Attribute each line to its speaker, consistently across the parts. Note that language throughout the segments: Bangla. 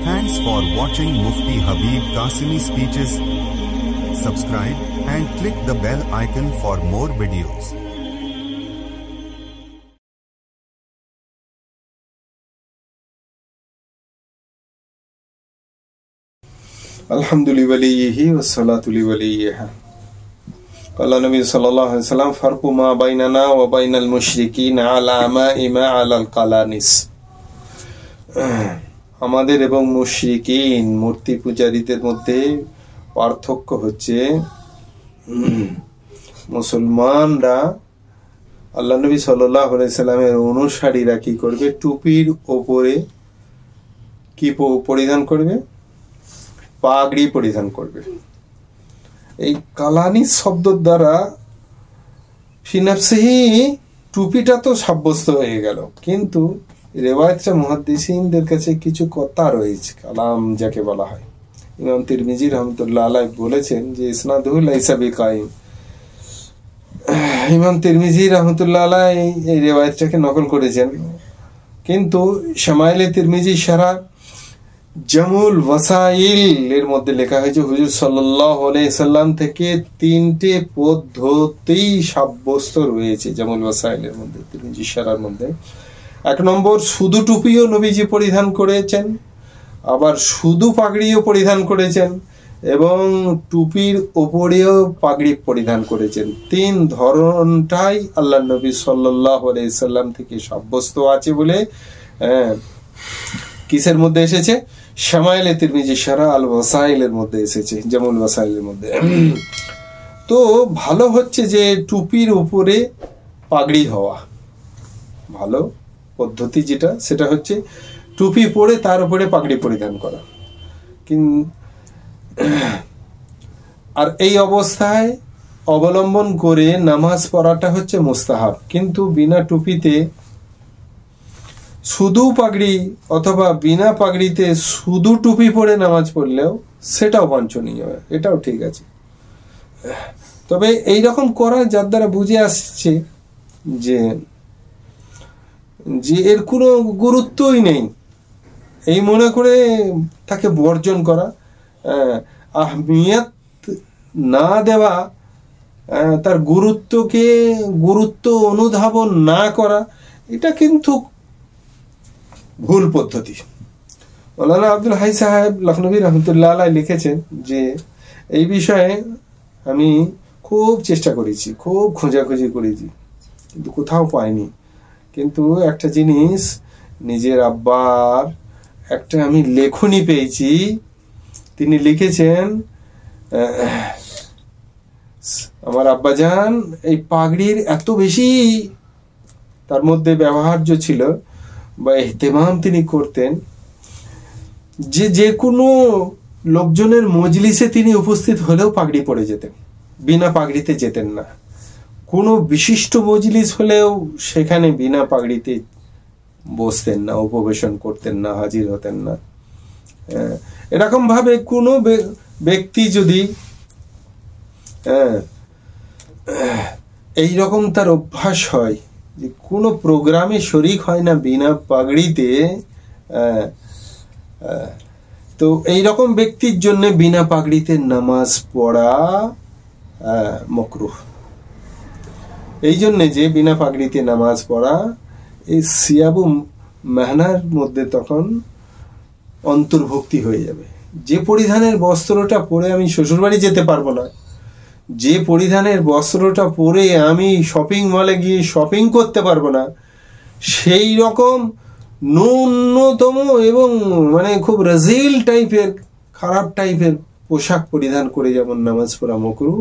Speaker 1: Thanks for watching Mufti Habib Qasimi speeches. Subscribe and click the bell icon for more videos.
Speaker 2: Alhamdulillahi wassalatu liwaliha. Qala Nabi sallallahu alaihi wasallam farqu ma bainana wa bainal mushrikeen ala ma'ima ala al-qalanis. আমাদের এবং মুশরিকিন মূর্তি পূজারীদের মধ্যে পার্থক্য হচ্ছে মুসলমানরা আল্লাহ নবী সাল্লাল্লাহু আলাইহি সাল্লামের অনুসারীরা কি করবে, টুপির উপরে কি পরিধান করবে, পাগড়ি পরিধান করবে। এই কালানি শব্দের দ্বারা ফিনাফসিহি টুপিটা তো সাব্যস্ত হয়ে গেল, কিন্তু রেওয়ায়েতটা মুহাদ্দিসিনদের কাছে কিছু কথা রয়েছে, কালাম যাকে বলা হয়। ইমাম তিরমিজি রাহমাতুল্লাহ আলাইহি বলেছেন যে ইসনাদুহু লাইসা বিকাইম। ইমাম তিরমিজি রাহমাতুল্লাহ আলাইহি এই রেওয়ায়েতটাকে নকল করেছেন, কিন্তু শামাইলে তিরমিজি শারা জামুল ওয়াসাইল এর মধ্যে লেখা হয়েছে হুজুর সাল্লাল্লাহু আলাইহি সাল্লাম থেকে তিনটে পদ্ধতি সাব্যস্ত রয়েছে জামুল ওয়াসাইলের মধ্যে, তিরমিজি শারার মধ্যে। এক নম্বর, শুধু টুপিও নবীজি পরিধান করেছেন, আবার শুধু পাগড়িও পরিধান করেছেন, এবং টুপির ওপরেও পাগড়ি পরিধান করেছেন। তিন ধরনটাই আল্লাহ নবী সাল্লাল্লাহু আলাইহি সাল্লাম থেকে সাব্যস্ত আছে বলে কিসের মধ্যে এসেছে, শামাইলে তিরমিজি শারা আল ওয়াসাইলের মধ্যে এসেছে, জামুল ওয়াসাইলের মধ্যে। তো ভালো হচ্ছে যে টুপির উপরে পাগড়ি হওয়া ভালো পদ্ধতি, যেটা সেটা হচ্ছে টুপি পরে তার উপরে পাগড়ি পরিধান করা। আর এই অবস্থায় অবলম্বন করে নামাজ পড়াটা হচ্ছে মুস্তাহাব, কিন্তু বিনা টুপিতে শুধু পাগড়ি অথবা বিনা পাগড়িতে শুধু টুপি পরে নামাজ পড়লেও সেটাও বাঞ্ছনীয়, এটাও ঠিক আছে। তবে এইরকম করা যার দ্বারা বুঝে আসছে যে এর কোনো গুরুত্বই নেই, এই মনে করে তাকে বর্জন করা, আহমিয়ত না দেওয়া, তার গুরুত্ব অনুধাবন না করা, এটা কিন্তু ভুল পদ্ধতি। মৌলানা আব্দুল হাই সাহেব লখনবী রহমতুল্লাহ আলাইহি লিখেছেন যে এই বিষয়ে আমি খুব চেষ্টা করেছি, খুব খোঁজাখুঁজি করেছি, কিন্তু কোথাও পাইনি। কিন্তু একটা জিনিস, নিজের আব্বার একটা আমি লেখনী পেয়েছি। তিনি লিখেছেন, আমার আব্বাজান এই পাগড়ির এত বেশি তার মধ্যে ব্যবহার্য ছিল বা ইহতিমাম তিনি করতেন যে কোনো লোকজনের মজলিসে তিনি উপস্থিত হলেও পাগড়ি পরে যেতেন, বিনা পাগড়িতে যেতেন না। কোনো বিশিষ্ট মজলিস হলেও সেখানে বিনা পাগড়িতে বসতেন না, উপবেশন করতেন না, হাজির হতেন না। এরকম ভাবে কোনো ব্যক্তি যদি এইরকম তার অভ্যাস হয় যে কোনো প্রোগ্রামে শরিক হয় না বিনা পাগড়িতে, তো এইরকম ব্যক্তির জন্য বিনা পাগড়িতে নামাজ পড়া মাকরুহ। এই জন্য যে বিনা পাগড়িতে নামাজ পড়া এই সিয়াবু মেহনার মধ্যে তখন অন্তর্ভুক্তি হয়ে যাবে। যে পরিধানের বস্ত্রটা পরে আমি শ্বশুরবাড়ি যেতে পারবো না, যে পরিধানের বস্ত্রটা পরে আমি শপিং মলে গিয়ে শপিং করতে পারবো না, সেই রকম ন্যূনতম এবং মানে খুব রাজিল টাইপের, খারাপ টাইপের পোশাক পরিধান করে যেমন নামাজ পড়া মাকরুহ,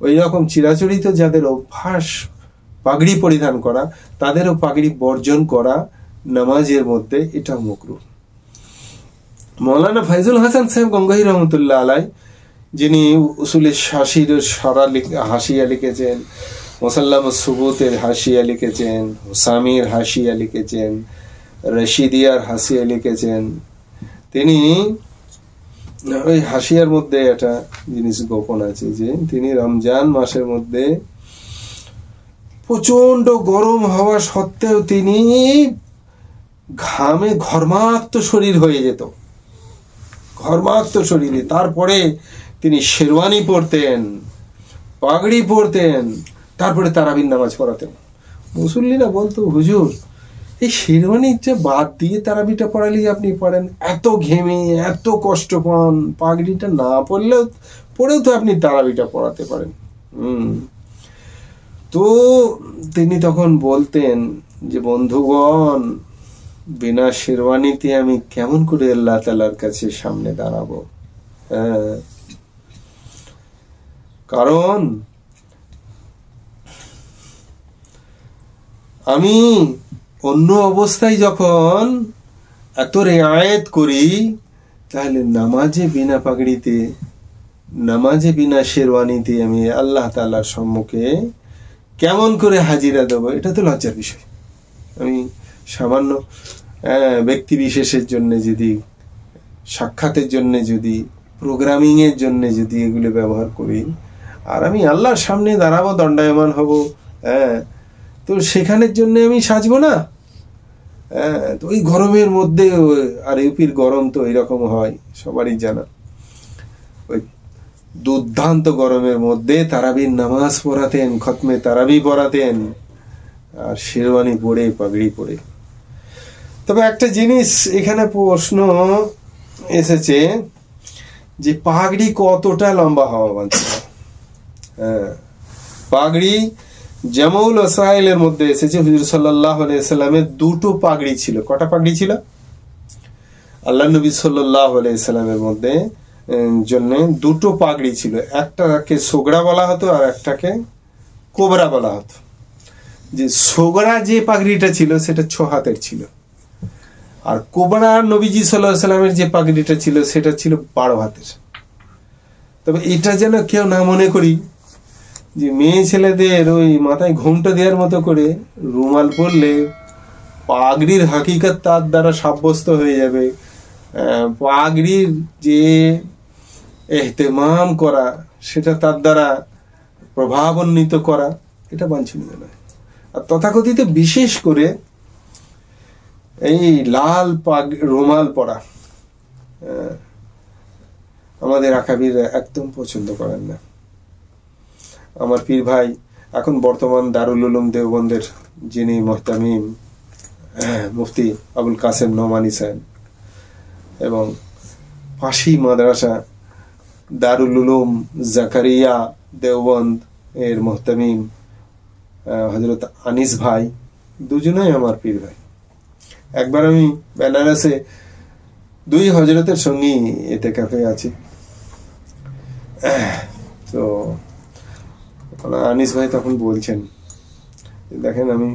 Speaker 2: ওই রকম চিরাচরিত যাদের অভ্যাস পাগড়ি পরিধান করা, তাদেরও পাগড়ি বর্জন করা নামাজের মধ্যে, এটা মাকরুহ। মৌলানা ফাইজুল হাসান সাহেব গঙ্গাহী রহমতুল্লাহ আলাইহি, যিনি উসুলে শাসির হাসিয়া লিখেছেন, মুসাল্লাম সুবুতের হাসিয়া লিখেছেন, হুসামির হাসিয়া লিখেছেন, রশিদিয়ার হাসিয়া লিখেছেন, তিনি ওই হাসিয়ার মধ্যে একটা জিনিস গোপন আছে যে তিনি রমজান মাসের মধ্যে প্রচন্ড গরম হওয়া সত্ত্বেও তিনি ঘামে ঘর্মাক্ত শরীর হয়ে যেত, ঘর্মাক্ত শরীরে। তারপরে তিনি শেরওয়ানি পরতেন, পাগড়ি পরতেন, তারপরে তারাবির নামাজ পড়াতেন। মুসল্লিরা বলতো, হুজুর এই শেরওয়ানিটা বাদ দিয়ে তারাবিটা পড়ালেই আপনি পড়েন, এত ঘেমে এত কষ্ট পান, পাগড়িটা না পড়েও তো আপনি তারাবিটা পড়াতে পারেন। তো তিনি তখন বলতেন যে, বন্ধুগণ, বিনা শেরওয়ানিতে আমি কেমন করে আল্লাহ তাআলার কাছে সামনে দাঁড়াবো? কারণ আমি অন্য অবস্থায় যখন এত রেয়ায়েত করি, তাহলে নামাজে বিনা পাগড়িতে, নামাজে বিনা শেরওয়ানিতে আমি আল্লাহ তাআলার সম্মুখে কেমন করে হাজিরা দেবো? এটা তো লজ্জার বিষয়। আমি সামান্য ব্যক্তি বিশেষের জন্য যদি, সাক্ষাতের জন্য যদি, প্রোগ্রামিং এর জন্য যদি এগুলো ব্যবহার করি, আর আমি আল্লাহর সামনে দাঁড়াবো, দণ্ডায়মান হব, তো সেখানের জন্য আমি সাজবো না? তো ওই গরমের মধ্যে, আর ইউপির গরম তো এরকম হয়, সবারই জানা। ওই দুর্দান্ত গরমের মধ্যে তারাবির নামাজ পড়াতেন, খতমে তারাবি পড়াতেন, আর শেরওয়ানি পরে, পাগড়ি পরে। তবে একটা জিনিস এখানে প্রশ্ন এসেছে যে পাগড়ি কতটা লম্বা হওয়া বাঞ্ছিত? পাগড়ি জামাউল ওসাইলের মধ্যে এসেছে, হুজুর সাল্লাল্লাহু আলাইহি সাল্লামের দুটো পাগড়ি ছিল। কটা পাগড়ি ছিল? আল্লাহ নবী সাল্লাল্লাহু আলাইহি সাল্লামের মধ্যে জন্য দুটো পাগড়ি ছিল। একটাকে সোগড়া বলা হতো আর একটাকে কোবরা বলা হতো। যে সোগড়া যে পাগড়িটা ছিল সেটা 6 হাতের ছিল, আর কোবরা নবীজি সাল্লাল্লাহু আলাইহি সাল্লামের যে পাগড়িটা ছিল সেটা ছিল 12 হাতের। তবে এটা যেন কেউ না মনে করি যে মেয়ে ছেলেদের ওই মাথায় ঘোমটা দেওয়ার মতো করে রুমাল পরলে পাগড়ির হাকিকত তার দ্বারা সাব্যস্ত হয়ে যাবে। পাগড়ির যে এহতেমাম করা, সেটা তার দ্বারা প্রভাবান্বিত করা, এটা বাঞ্ছনীয় নয়। আর তথাকথিত বিশেষ করে এই লাল রুমাল পরা আমাদের আকাবিররা একদম পছন্দ করেন না। আমার পীর ভাই, এখন বর্তমান দারুল উলুম দেওবন্দের যিনি মুহতামিম মুফতি আবুল কাসেম নোমানী সাহেব, এবং পাশি মাদ্রাসা দারুল উলুম জাকারিয়া দেওবন্দ এর মুহতামিম হযরত আনিস ভাই, দুজনেই আমার পীর ভাই। একবার আমি বেনারসে 2 হযরতের সঙ্গে ইতিকাফে আছি, তো আনিস ভাই তখন বলছেন, দেখেন আমি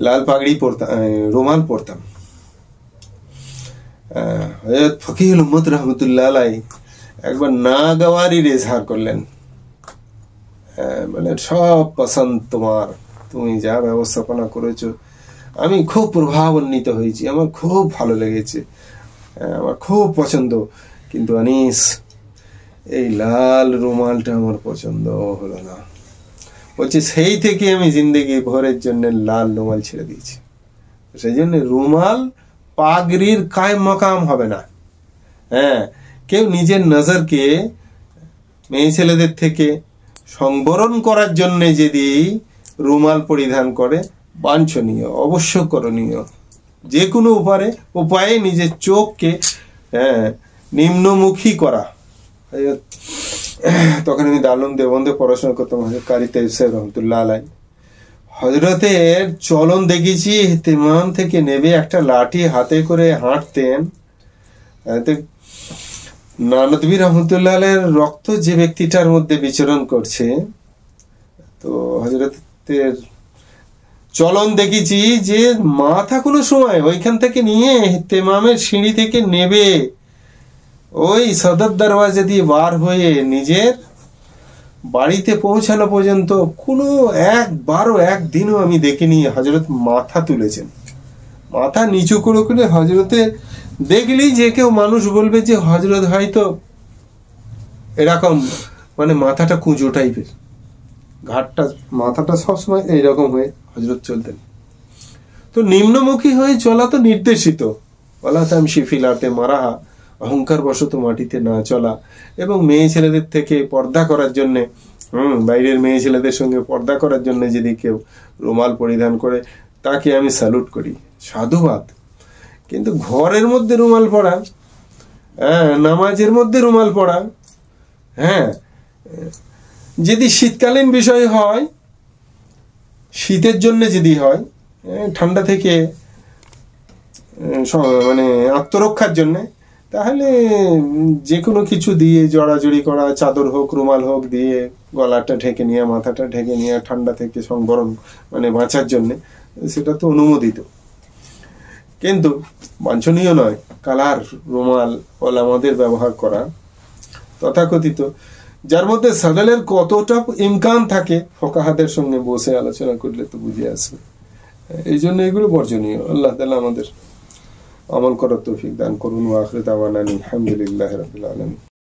Speaker 2: লাল পাগড়ি পরতাম, রুমাল পরতাম। হযরত ফকিহুল উম্মত রাহমাতুল্লাহ আলাইহি একবার নাগাওয়ারির ইজহার করলেন, মানে সব পছন্দ তোমার, তুমি যা ব্যবস্থাপনা করেছো আমি খুব প্রভাবান্বিত হয়েছি, আমার খুব ভালো লেগেছে, আমার খুব পছন্দ, কিন্তু আনিস এই লাল রুমালটা আমার পছন্দ হলো না। বলছে সেই থেকে আমি জিন্দেগি ভরের জন্য লাল রুমাল ছেড়ে দিয়েছি। সেই জন্য রুমাল পাগড়ির কায়েম মাকাম হবে না। কেউ নিজের নজরকে মেয়ে ছেলেদের থেকে সংবরণ করার জন্য যদি রুমাল পরিধান করে, বাঞ্ছনীয়, অবশ্য করণীয়। যে কোনো উপায়ে নিজের চোখকে নিম্নমুখী করা। তখন আমি দারুল দেওবন্দে পড়াশোনা করতাম, কারি তাইব সাহেব রহমতুল্লাহ আলাইহি। হযরতের চলন দেখেছি, ইহতিমাম থেকে নেবে একটা লাঠি হাতে করে হাঁটতেন। নানদবী রহমতুল্লাহ আলাইহির রক্ত যে ব্যক্তিটার মধ্যে বিচরণ করছে, তো হযরতের চলন দেখেছি যে মাথা কোনো সময় ওইখান থেকে নিয়ে ইহতিমামের সিঁড়ি থেকে নেবে ওই সদর দরওয়াজা দিয়ে বার হয়ে নিজের বাড়িতে পৌঁছানো পর্যন্ত কোনো একদিনও আমি দেখিনি হযরত মাথা তুলেছেন। মাথা নিচু করে করে হযরতে দেখলেই যে কেউ মানুষ বলবে যে হযরত হয়তো এরকম, মানে মাথাটা কুঁজো টাইপের, ঘাটটা মাথাটা সবসময় এইরকম হয়ে হযরত চলতেন। তো নিম্নমুখী হয়ে চলা তো নির্দেশিত, ওয়ালা তামশি ফিল আরদি মারাহা, অহংকার বশত মাটিতে না চলা, এবং মেয়ে ছেলেদের থেকে পর্দা করার জন্যে, বাইরের মেয়ে ছেলেদের সঙ্গে পর্দা করার জন্য যদি কেউ রুমাল পরিধান করে তাকে আমি স্যালুট করি, সাধুবাদ। কিন্তু ঘরের মধ্যে রুমাল পরা, নামাজের মধ্যে রুমাল পরা, যদি শীতকালীন বিষয় হয়, শীতের জন্য যদি হয়, ঠান্ডা থেকে মানে আত্মরক্ষার জন্য, তাহলে যে কোনো কিছু দিয়ে জড়াজড়ি করা, চাদর হোক রুমাল হোক দিয়ে গলাটা ঢেকে নিয়ে, মাথাটা ঢেকে নিয়ে ঠান্ডা থেকে সংবরণ মানে বাঁচার জন্য, সেটা তো অনুমোদিত। কিন্তু বাঞ্ছনীয় নয় কালার রুমাল আমাদের ব্যবহার করা, তথাকথিত, যার মধ্যে সাদালের কতটা ইমকান থাকে ফোকাহাদের সঙ্গে বসে আলোচনা করলে তো বুঝে আসবে। এই জন্য এগুলো বর্জনীয়। আল্লাহ তাআলা আমাদের আমল করার তৌফিক দান করুন। ওয়া আখিরু দাওয়ানা আলহামদুলিল্লাহি রাব্বিল আলামিন।